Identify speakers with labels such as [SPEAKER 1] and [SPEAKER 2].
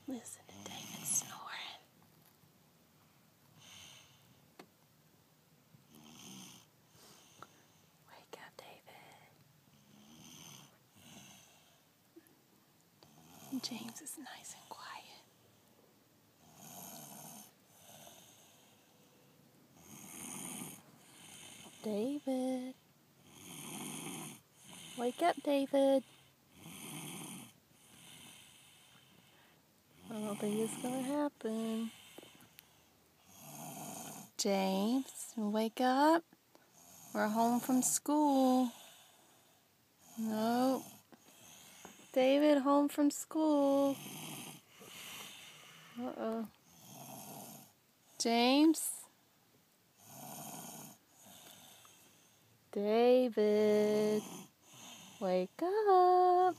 [SPEAKER 1] Listen to David snoring. Wake up, David. James is nice and quiet. David. Wake up, David. I don't think it's gonna happen. James, wake up. We're home from school. No. David, home from school. Uh-oh. James? David, wake up.